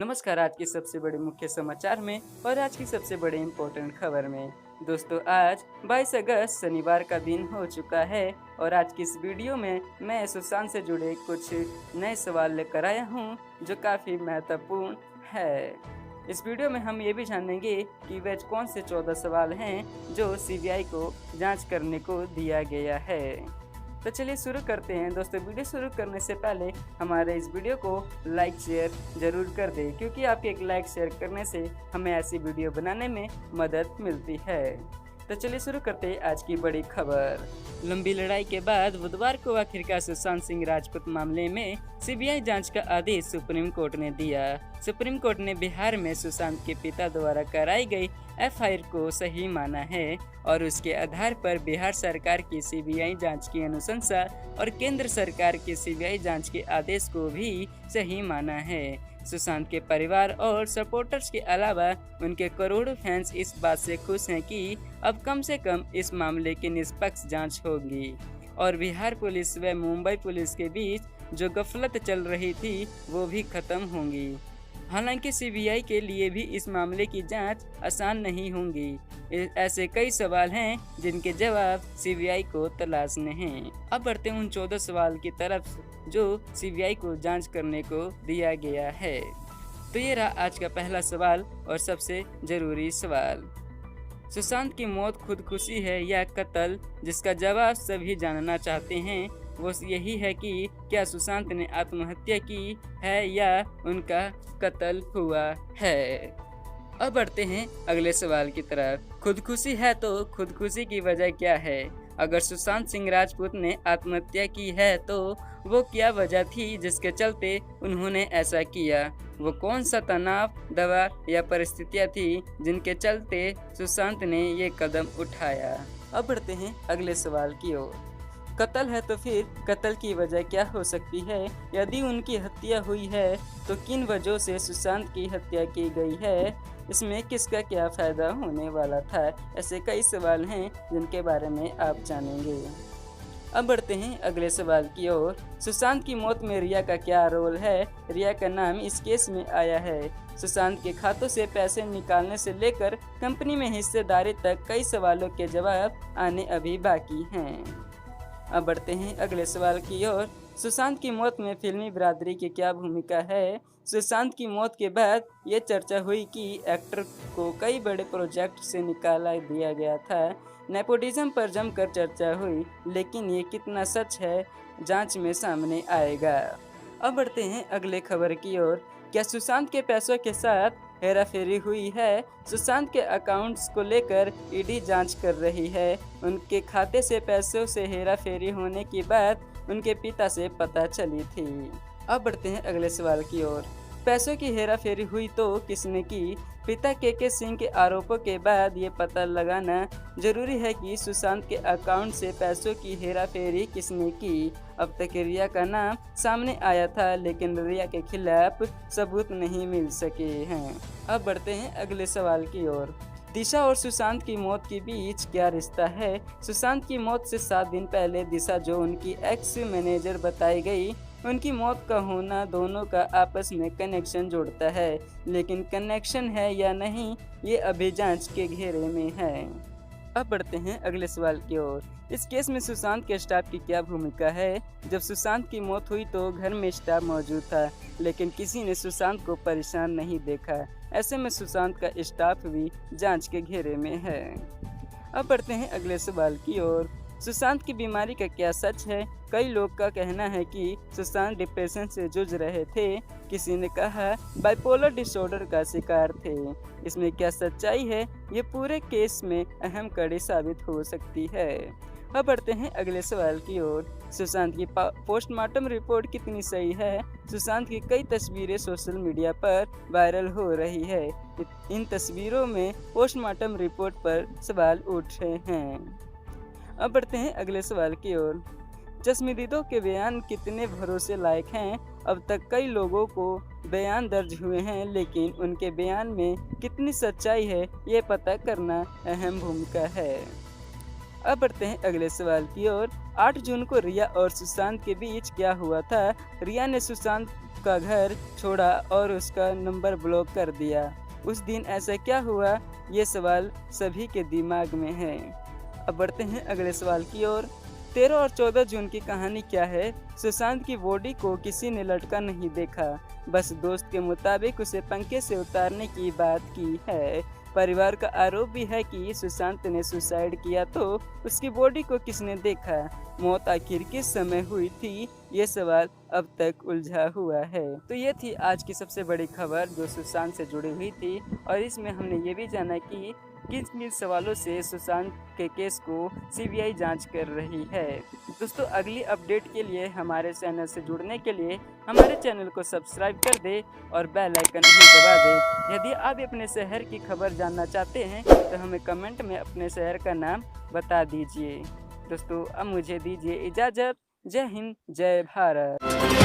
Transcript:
नमस्कार। आज की सबसे बड़े मुख्य समाचार में और आज की सबसे बड़े इम्पोर्टेंट खबर में दोस्तों, आज 22 अगस्त शनिवार का दिन हो चुका है और आज की इस वीडियो में मैं सुशांत से जुड़े कुछ नए सवाल लेकर आया हूं जो काफ़ी महत्वपूर्ण है। इस वीडियो में हम ये भी जानेंगे कि वे कौन से 14 सवाल हैं जो सीबीआई को जांच करने को दिया गया है। तो चलिए शुरू करते हैं दोस्तों। वीडियो शुरू करने से पहले हमारे इस वीडियो को लाइक शेयर ज़रूर कर दें, क्योंकि आपके एक लाइक शेयर करने से हमें ऐसी वीडियो बनाने में मदद मिलती है। तो चलिए शुरू करते हैं आज की बड़ी खबर। लंबी लड़ाई के बाद बुधवार को आखिरकार सुशांत सिंह राजपूत मामले में सीबीआई जांच का आदेश सुप्रीम कोर्ट ने दिया। सुप्रीम कोर्ट ने बिहार में सुशांत के पिता द्वारा कराई गई एफआईआर को सही माना है और उसके आधार पर बिहार सरकार की सीबीआई जांच की अनुशंसा और केंद्र सरकार की सीबीआई जांच के आदेश को भी सही माना है। सुशांत के परिवार और सपोर्टर्स के अलावा उनके करोड़ों फैंस इस बात से खुश हैं कि अब कम से कम इस मामले की निष्पक्ष जांच होगी और बिहार पुलिस व मुंबई पुलिस के बीच जो गफलत चल रही थी वो भी खत्म होंगी। हालांकि सीबीआई के लिए भी इस मामले की जांच आसान नहीं होंगी। ऐसे कई सवाल हैं जिनके जवाब सीबीआई को तलाशने हैं। अब बढ़ते हैं उन 14 सवाल की तरफ जो सीबीआई को जांच करने को दिया गया है। तो ये रहा आज का पहला सवाल और सबसे जरूरी सवाल। सुशांत की मौत खुदकुशी है या कत्ल? जिसका जवाब सभी जानना चाहते हैं वो यही है कि क्या सुशांत ने आत्महत्या की है या उनका कत्ल हुआ है। अब बढ़ते हैं अगले सवाल की तरफ। खुदकुशी है तो खुदकुशी की वजह क्या है? अगर सुशांत सिंह राजपूत ने आत्महत्या की है तो वो क्या वजह थी जिसके चलते उन्होंने ऐसा किया? वो कौन सा तनाव, दवा या परिस्थितियाँ थी जिनके चलते सुशांत ने ये कदम उठाया? अब बढ़ते हैं अगले सवाल की ओर। कत्ल है तो फिर कत्ल की वजह क्या हो सकती है? यदि उनकी हत्या हुई है तो किन वजहों से सुशांत की हत्या की गई है? इसमें किसका क्या फायदा होने वाला था? ऐसे कई सवाल हैं जिनके बारे में आप जानेंगे। अब बढ़ते हैं अगले सवाल की ओर। सुशांत की मौत में रिया का क्या रोल है? रिया का नाम इस केस में आया है। सुशांत के खातों से पैसे निकालने से लेकर कंपनी में हिस्सेदारी तक कई सवालों के जवाब आने अभी बाकी हैं। अब बढ़ते हैं अगले सवाल की ओर। सुशांत की मौत में फिल्मी बिरादरी की क्या भूमिका है? सुशांत की मौत के बाद ये चर्चा हुई कि एक्टर को कई बड़े प्रोजेक्ट से निकाला दिया गया था। नेपोटिज्म पर जमकर चर्चा हुई, लेकिन ये कितना सच है जांच में सामने आएगा। अब बढ़ते हैं अगले खबर की ओर। क्या सुशांत के पैसों के साथ हेराफेरी हुई है? सुशांत के अकाउंट्स को लेकर ईडी जांच कर रही है। उनके खाते से पैसों से हेराफेरी होने की बात उनके पिता से पता चली थी। अब बढ़ते हैं अगले सवाल की ओर। पैसों की हेराफेरी हुई तो किसने की? पिता के सिंह के आरोपों के बाद ये पता लगाना जरूरी है कि सुशांत के अकाउंट से पैसों की हेराफेरी किसने की। अब तक रिया का नाम सामने आया था, लेकिन रिया के खिलाफ सबूत नहीं मिल सके हैं। अब बढ़ते हैं अगले सवाल की ओर। दिशा और सुशांत की मौत के बीच क्या रिश्ता है? सुशांत की मौत से 7 दिन पहले दिशा, जो उनकी एक्स मैनेजर बताई गई, उनकी मौत का होना दोनों का आपस में कनेक्शन जोड़ता है, लेकिन कनेक्शन है या नहीं ये अभी जांच के घेरे में है। अब बढ़ते हैं अगले सवाल की ओर। इस केस में सुशांत के स्टाफ की क्या भूमिका है? जब सुशांत की मौत हुई तो घर में स्टाफ मौजूद था, लेकिन किसी ने सुशांत को परेशान नहीं देखा। ऐसे में सुशांत का स्टाफ भी जांच के घेरे में है। अब बढ़ते हैं अगले सवाल की ओर। सुशांत की बीमारी का क्या सच है? कई लोग का कहना है कि सुशांत डिप्रेशन से जूझ रहे थे। किसी ने कहा बाइपोलर डिसऑर्डर का शिकार थे। इसमें क्या सच्चाई है? ये पूरे केस में अहम कड़ी साबित हो सकती है। अब बढ़ते हैं अगले सवाल की ओर। सुशांत की पोस्टमार्टम रिपोर्ट कितनी सही है? सुशांत की कई तस्वीरें सोशल मीडिया पर वायरल हो रही है। इन तस्वीरों में पोस्टमार्टम रिपोर्ट पर सवाल उठ रहे हैं। अब बढ़ते हैं अगले सवाल की ओर। चश्मदीदों के बयान कितने भरोसे लायक हैं? अब तक कई लोगों को बयान दर्ज हुए हैं, लेकिन उनके बयान में कितनी सच्चाई है ये पता करना अहम भूमिका है। अब बढ़ते हैं अगले सवाल की ओर। 8 जून को रिया और सुशांत के बीच क्या हुआ था? रिया ने सुशांत का घर छोड़ा और उसका नंबर ब्लॉक कर दिया। उस दिन ऐसा क्या हुआ, ये सवाल सभी के दिमाग में है। अब बढ़ते हैं अगले सवाल की ओर। 13 और 14 जून की कहानी क्या है? सुशांत की बॉडी को किसी ने लटका नहीं देखा, बस दोस्त के मुताबिक उसे पंखे से उतारने की बात की है। परिवार का आरोप भी है कि सुशांत ने सुसाइड किया, तो उसकी बॉडी को किसने देखा? मौत आखिर किस समय हुई थी? ये सवाल अब तक उलझा हुआ है। तो ये थी आज की सबसे बड़ी खबर जो सुशांत से जुड़ी हुई थी, और इसमें हमने ये भी जाना कि किन किन सवालों से सुशांत के केस को सीबीआई जांच कर रही है। दोस्तों, अगली अपडेट के लिए हमारे चैनल से जुड़ने के लिए हमारे चैनल को सब्सक्राइब कर दे और बेल आइकन भी दबा दे। यदि आप अपने शहर की खबर जानना चाहते हैं तो हमें कमेंट में अपने शहर का नाम बता दीजिए। दोस्तों, अब मुझे दीजिए इजाज़त। जय हिंद, जय भारत।